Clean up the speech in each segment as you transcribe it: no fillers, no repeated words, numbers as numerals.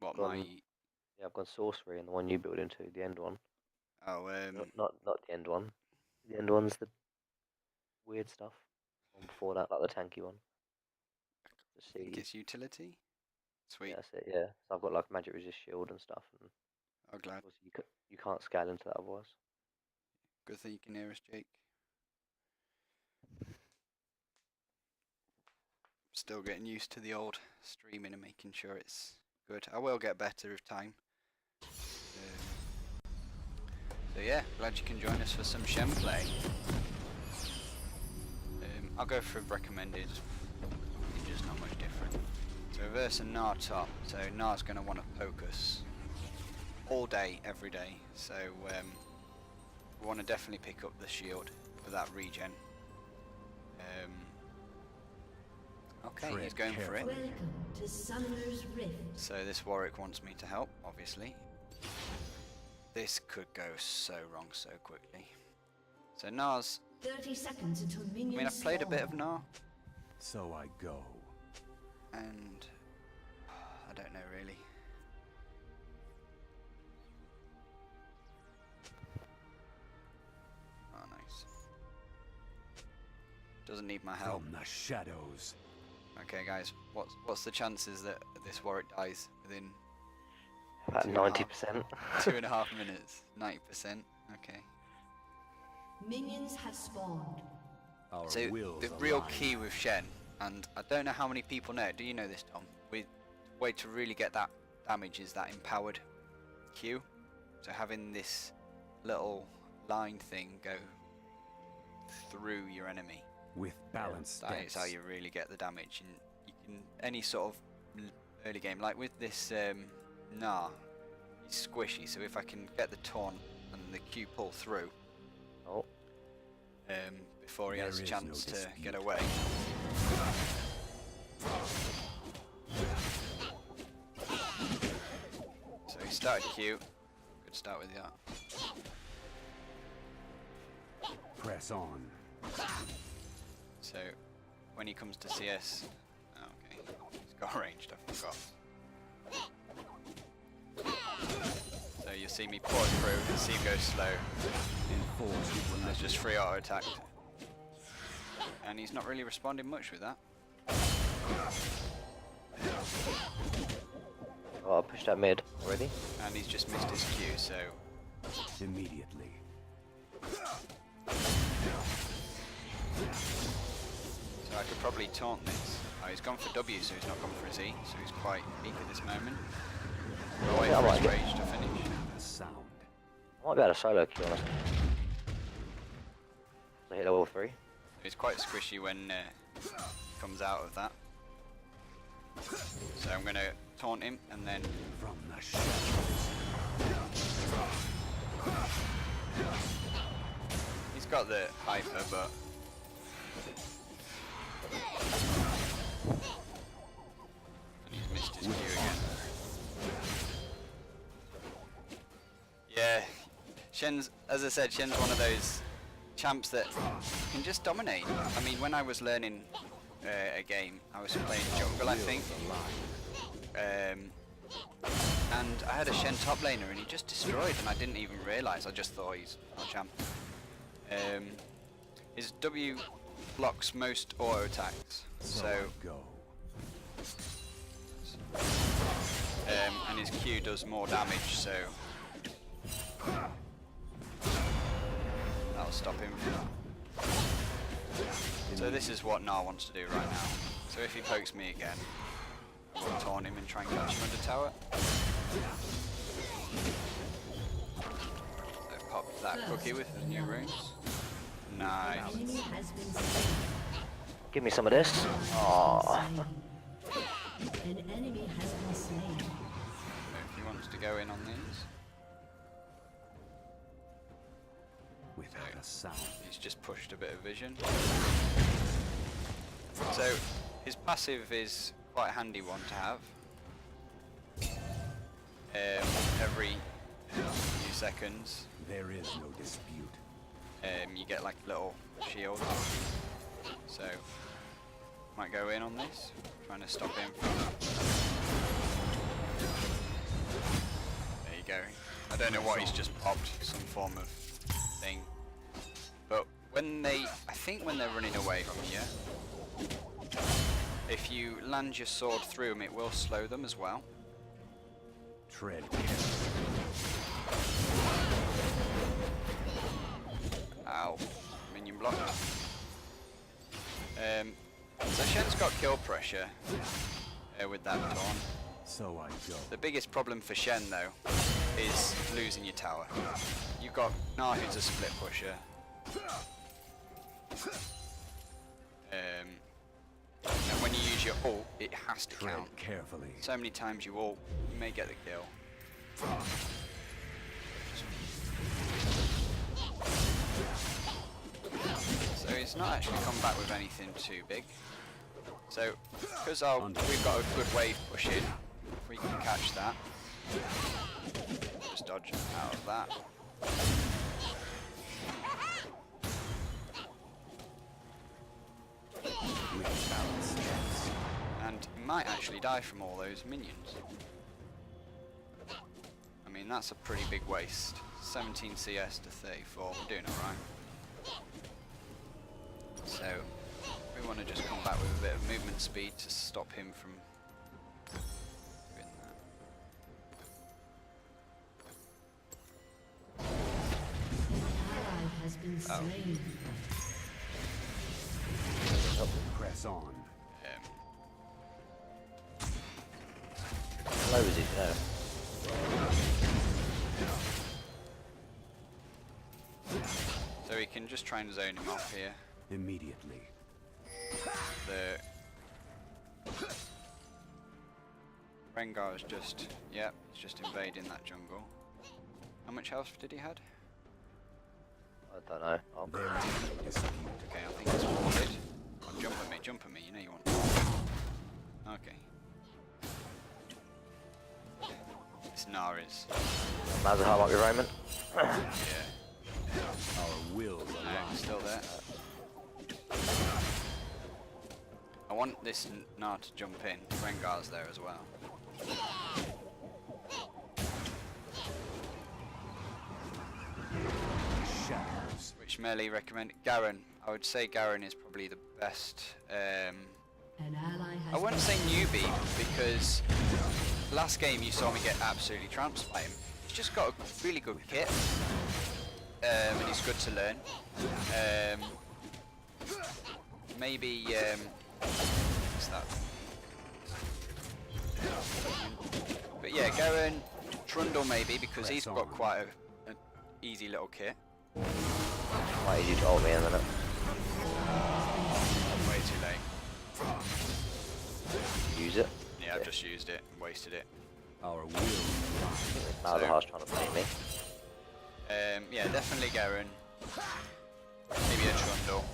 What Gone, my yeah, I've gone sorcery and the one you build into the end one. oh Not the end one. The end one's the weird stuff. One before that, like the tanky one. The I think siege. it's utility. Yeah, Sweet. that's it. Yeah. So I've got like magic resist shield and stuff, and Oh, glad. obviously you can't scale into that otherwise. Good thing you can hear us, Jake. Still getting used to the old streaming and making sure it's good. I will get better with time. So yeah, glad you can join us for some Shen play. I'll go for recommended. Just not much different. So reverse and Gnar top. So Gnar's going to want to focus all day, every day. So we want to definitely pick up the shield for that regen. Okay, he's going for it. Welcome to Summoner's Rift. So this Warwick wants me to help, obviously. This could go so wrong so quickly. So Gnar's... 30 seconds until minions I mean, I've played a bit of spawn. Gnar, So I go. and I don't know really. Oh, nice. Doesn't need my help. From the shadows. Okay, guys, what's the chances that this Warwick dies within About 90%. 2.5 minutes? 90%. Okay. Minions have spawned. Our So wills the real align. key with Shen, and I don't know how many people know. Do you know this, Tom? The way to really get that damage is that empowered Q. So having this little line thing go through your enemy. With balanced That is steps. how you really get the damage, and you can any sort of early game, like with this Gnar, he's squishy. So if I can get the taunt and the Q pull through, Oh, before he There has a is chance no to dispute. get away. So he started Q. Good start with that. Press on. So when he comes to CS, oh, okay, he's got ranged. I forgot. So you'll see me pour through and see him go slow. Enforced That's just free auto attack. And he's not really responding much with that. oh, I pushed that mid already. And he's just missed his Q, so immediately. I could probably taunt this. Oh, he's gone for W, so he's not gone for his E, so he's quite weak at this moment. We'll wait Yeah, I for might his get- rage to finish. A sound. I might be able to solo kill honestly. So hit level 3. He's quite squishy when he comes out of that. So I'm going to taunt him and then From the shadows. he's got the hyper, but and he's missed his Q again. Yeah, Shen's, as I said, Shen's one of those champs that can just dominate. I mean, when I was learning a game, I was playing jungle, I think. And I had a Shen top laner and he just destroyed, and I didn't even realise. I just thought he's not a champ. His W blocks most auto attacks, So so I go. and his Q does more damage, so that'll stop him. So this is what Gnar wants to do right now. So if he pokes me again, we'll taunt him and try and catch him under tower. So pop that cookie with the new runes. Nice. Enemy has been slain. Give me some of this. Oh, An enemy has been slain. So if he wants to go in on these, Without a sound. he's just pushed a bit of vision. So his passive is quite a handy one to have. Every few seconds, There is no dispute. you get like a little shield. So might go in on this, trying to stop him from go. I don't know what he's just popped, some form of thing. But when they, I think when they're running away from you, if you land your sword through them, it will slow them as well. Tread carefully. Ow. Minion blocked. So Shen's got kill pressure with that taunt. So I go. The biggest problem for Shen though is losing your tower. You've got Gnar who's a split pusher. And when you use your ult, it has to Tread count. carefully. So many times you ult, you may get the kill. So he's not actually come back with anything too big. So because we've got a good wave push in, if we can catch that, just dodge out of that. With balance, yes. And might actually die from all those minions. I mean, that's a pretty big waste. 17 CS to 34, we're doing alright. So, we want to just come back with a bit of movement speed to stop him from doing that. An ally has been slain. Press on. How low is it? No. So we can just try and zone him off here. Immediately. The Rengar is just, yep, he's just invading that jungle. How much health did he had? I don't know. There is no dispute. Okay, I think it's warded. Oh, jump at me, you know you want. Okay. This Gnar is. Might as well might be Roman. Yeah. Our wills No, align. still there. I want this Gnar to jump in. Rengar's there as well. Shadows. Which melee recommend? Garen. I would say Garen is probably the best. An ally has I wouldn't say newbie because last game you saw me get absolutely trounced by him. He's just got a really good kit, and he's good to learn. Maybe what's that? But yeah, Garen, Trundle maybe because he's got quite an easy little kit. Quite easy to hold me in a minute. Way too late. Use it. Yeah, I've just used it and wasted it. Our wills align. Now the harsh trying to play me. Yeah, definitely Garen. Maybe a Trundle.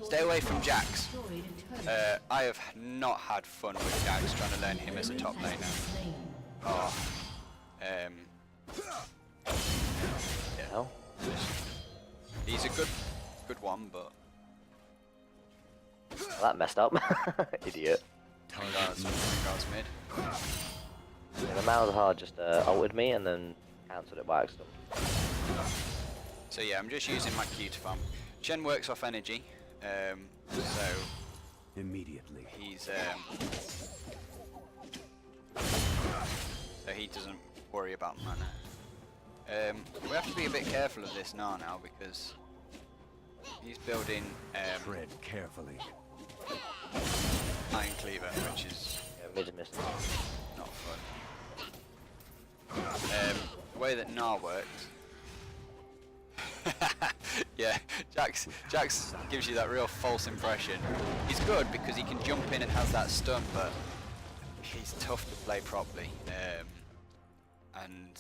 Stay away from Jax. destroyed a turret. I have not had fun with Jax trying to learn him as a top laner. Slain. Oh. No? He's a good one, but Well, that messed up. Idiot. Rengar's mid. Yeah, the Malzahar just ulted me and then cancelled it by accident. So yeah, I'm just using my Q to farm. Shen works off energy, so Immediately. he's so he doesn't worry about mana. We have to be a bit careful of this Gnar now because he's building Tread carefully. Iron Cleaver, which is Yeah, mid missing. not fun. The way that Gnar works. Yeah, Jax gives you that real false impression. He's good because he can jump in and has that stun, but he's tough to play properly. And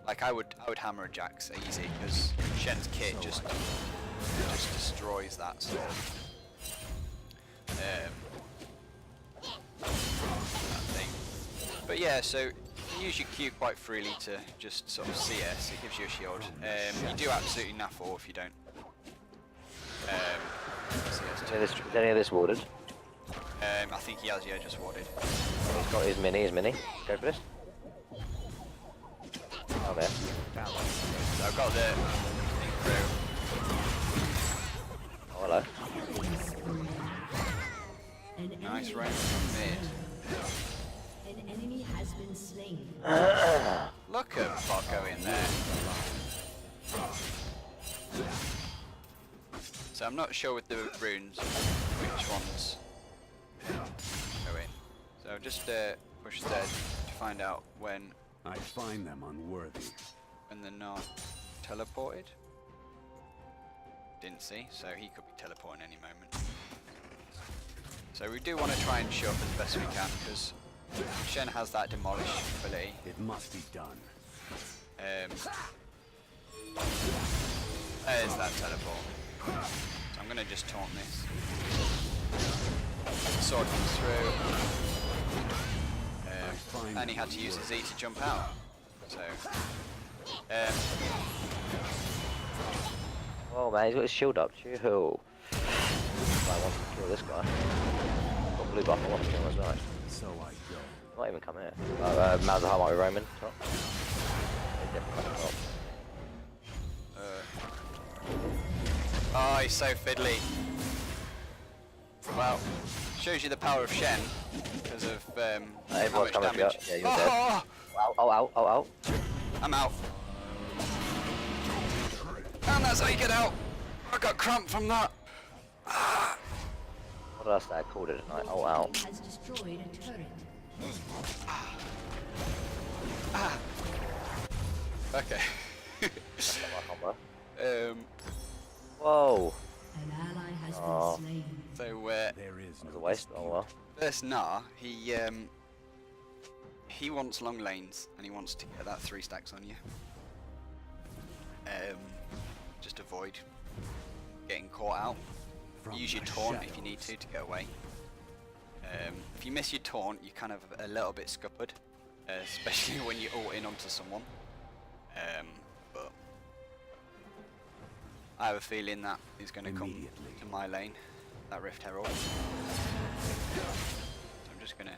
like I would hammer a Jax easy because Shen's kit just destroys that sort of that thing. But yeah, so you use your Q quite freely to just sort of CS. It gives you a shield. You do absolutely naff all if you don't. CS Is any of this warded? I think he has, yeah, just warded. He's got his mini, Go for this. Oh man. So I've got the thing through. Oh hello. Nice range from mid. An enemy has been slain. Look at bot going there. So I'm not sure with the runes which ones go in. So I'll just push Z to find out when I find them unworthy. they're not teleported. Didn't see, so he could be teleporting any moment. So we do want to try and show up as best we can because Shen has that demolish ability. It must be done. There's that teleport. So I'm gonna just taunt this. Sword comes through. And he had to use his E to jump out. So Oh man, he's got his shield up. Chill. I want to kill this guy. Got blue buff, I want to kill him as well. So I go. Might even come here. Malzahar might be roaming top. He's definitely coming top. oh, he's so fiddly. Well, shows you the power of Shen because of how Everyone's much coming for you. damage. Yeah, you're dead. Oh, Oh. I'm out. And that's how you get out. I got cramp from that. What did I say? I called it a night. Oh, ow. Has destroyed a turret. Okay. That's not my combo. Um, Whoa. An ally has Oh. been slain. so There is That was no a waste. Oh well. first Gnar, he wants long lanes and he wants to get that 3 stacks on you. Just avoid getting caught out. From Use your the taunt if you shadows. need to get away. If you miss your taunt, you're kind of a little bit scuppered, especially when you ult in onto someone. But I have a feeling that he's going to come Immediately. to my lane, that Rift Herald. So I'm just going to...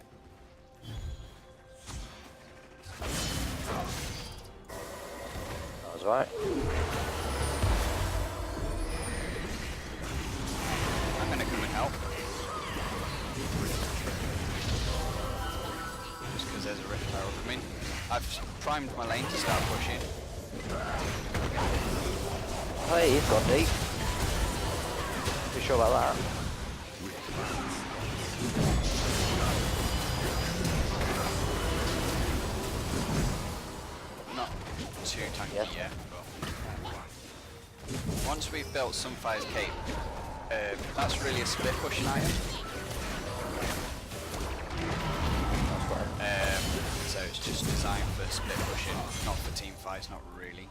That was right. I'm going to come and help. Just because there's a Rift Herald. I mean, I've primed my lane to start pushing. Hey, he's gone deep. You sure about that? Not too tanky Yes. yet, but once we've built Sunfire's Cape, that's really a split pushing item. So it's just designed for split pushing, not for team fights, not really.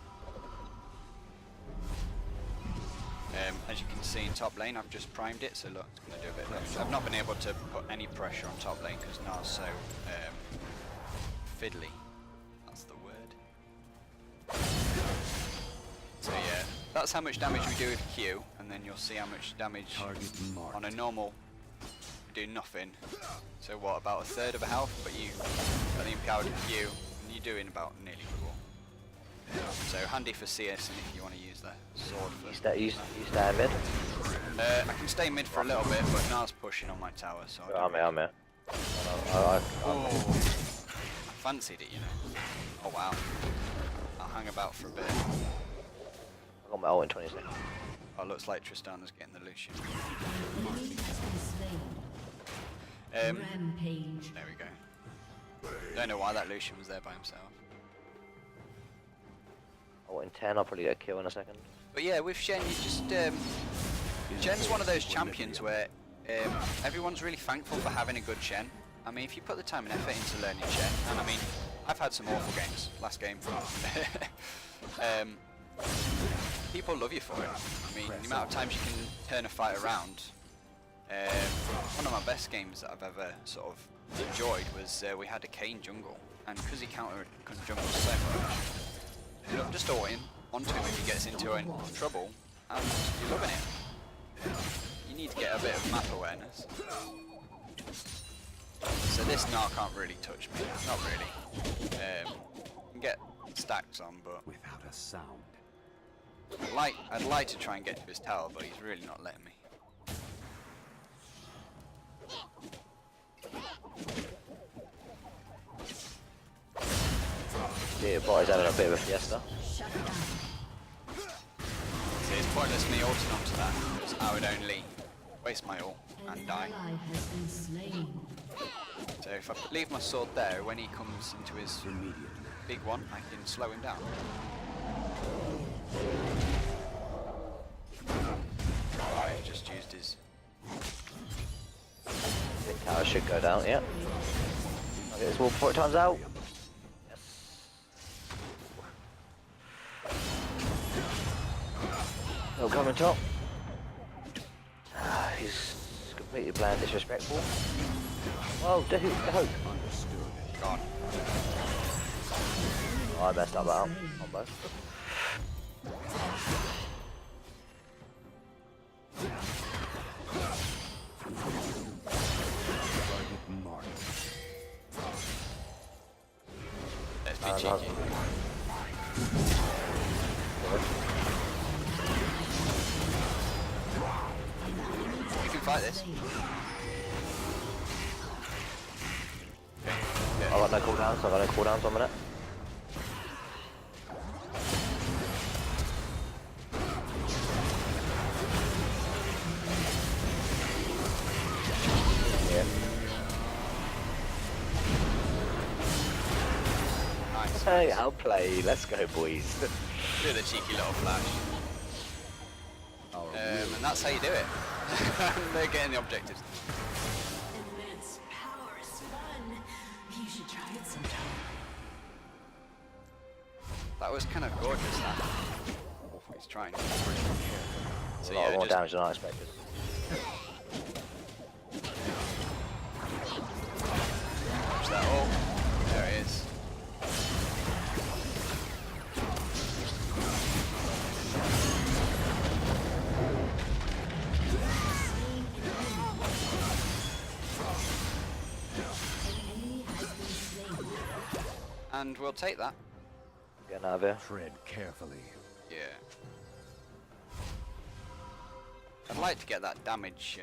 As you can see in top lane, I've just primed it, so look, it's going to do a bit less. I've not been able to put any pressure on top lane because Gnar's so fiddly. That's the word. So yeah, that's how much damage we do with Q, and then you'll see how much damage Target marked. on a normal we do nothing. So what, about a third of a health, but you got the empowered Q, and you're doing about nearly double. So handy for CS, and if you want to use the sword for... You stay in mid? I can stay mid for a little bit, but Gnar's pushing on my tower, so I'm here. I fancied it, you know. Oh wow. I'll hang about for a bit. I got my ult in 20 seconds. Oh, looks like Tristana's getting the Lucian. An enemy has been slain. Rampage. There we go. Don't know why that Lucian was there by himself. Ult in 10, I'll probably get a kill in a second. But yeah, with Shen, you just... Shen's one of those champions where everyone's really thankful for having a good Shen. I mean, if you put the time and effort into learning Shen, and I mean, I've had some awful games. Last game. People love you for it. I mean, the amount of times you can turn a fight around. One of my best games that I've ever sort of enjoyed was we had a Kane jungle, and because he countered jungle so much, you know, just ulting onto him if he gets into trouble, and you're loving it. You need to get a bit of map awareness. So this Gnar can't really touch me, not really. can get stacks on, but Without a sound. I'd like to try and get to his tower, but he's really not letting me. Yeah, boy's having a bit of a fiesta. Shut down. So it's pointless me ulting onto that, because I would only waste my ult and An die. ally has been slain. So if I leave my sword there, when he comes into his Immediately. big one, I can slow him down. Alright, he just used his... The tower should go down, yeah. I'll get this wall before it times out. Yes. No coming top. He's completely bland, disrespectful. Oh, the hook. Understood. Gone. Oh, I messed up that out. Almost. Target marked. Let's be cheeky. You can fight this. I got no cooldowns, I got no cooldowns 1 minute. Yeah. Nice. Hey, I'll play. Let's go, boys. Do the cheeky little flash. And that's how you do it. They're getting the objectives. Immense power is fun. You should try it sometime. That was kind of gorgeous, that. He's trying. So A lot yeah, more just damage than I expected. watch that ult. There it is. And we'll take that. Getting out of here. Tread carefully. Yeah. I'd like to get that damage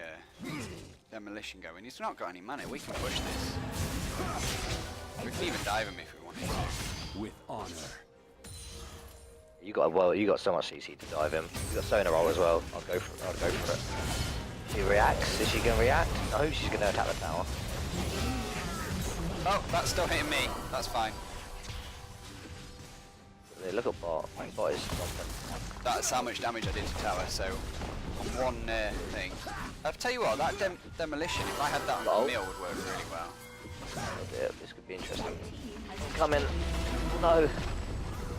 demolition going. He's not got any mana. We can push this. We can even dive him if we want to. With honor. You got so much CC to dive him. You got Sonar roll as well. I'll go for it. She reacts. Is she gonna react? No, she's gonna attack the tower. Oh, that's still hitting me. That's fine. Look at bot. My bot is something. That's how much damage I did to tower. So on one thing. I'll tell you what, that demolition, if I had that on Oh. the mill, would work really well. Oh dear, this could be interesting. Come in. No.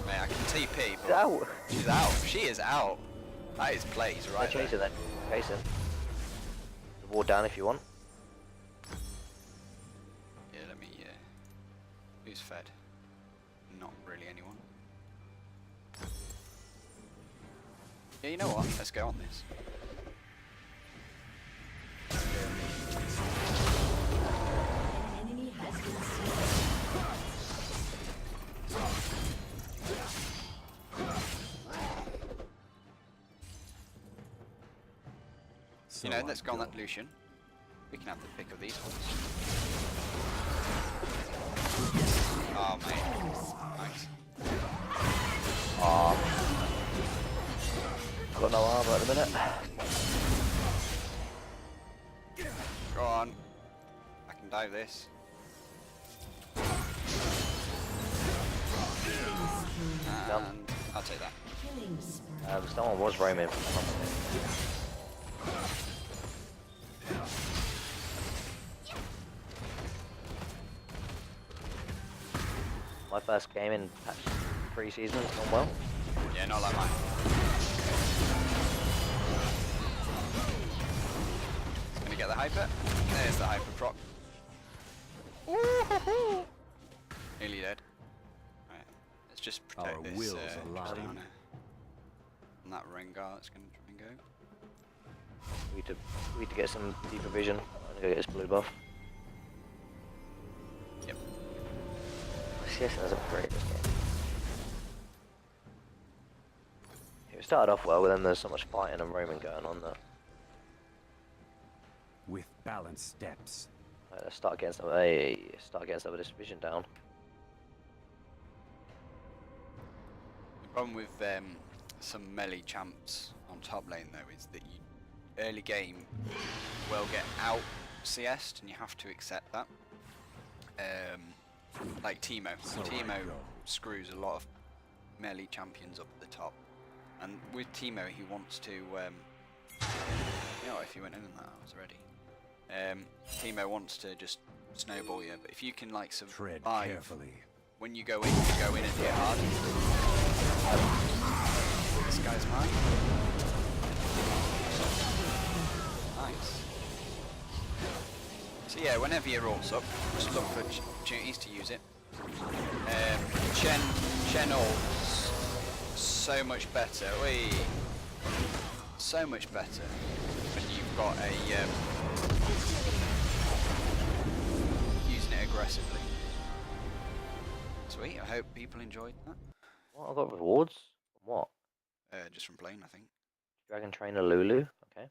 Mate, I can TP, She's but out. she's out. She is out. That is plays right Chase there. it then. Chase it. The ward down if you want. Yeah, let me. Who's fed? Not really anyone. Yeah, you know what? Let's go on this. An enemy has been slain. You know, So let's I go on go. that Lucian. We can have the pick of these ones. Oh, mate. Nice. I've got no armor at the minute. Go on. I can dive this. And I'll take that. Killing spree. Someone was roaming. My first game in patch 3 seasons, gone well. Yeah, not like mine. Gonna get the hyper. There's the hyper proc. Nearly dead. Right, let's just protect Our this. wills Tristana. align. And that Rengar that's gonna try and go. We need to get some deeper vision. I'm gonna go get this blue buff. Yep. CS doesn't break this game. started off well, but then there's so much fighting and roaming going on there. With balanced steps. Let's start getting some. Hey, start getting some of this vision down. The problem with some melee champs on top lane though is that you early game will get out CS'd and you have to accept that. Like Teemo. So Teemo I go. screws a lot of melee champions up at the top. And with Teemo he wants to you know, if you went in on that I was ready. Teemo wants to just snowball you, but if you can like Tread survive carefully. when you go in and hit hard. This guy's mine. Nice. So yeah, whenever you're all up, just look for opportunities to use it. Shen ult's so much better. Whee! So much better when you've got a using it aggressively. Sweet. I hope people enjoyed that. What? I got rewards? From what? Just from playing, I think. Dragon Trainer Lulu. Okay.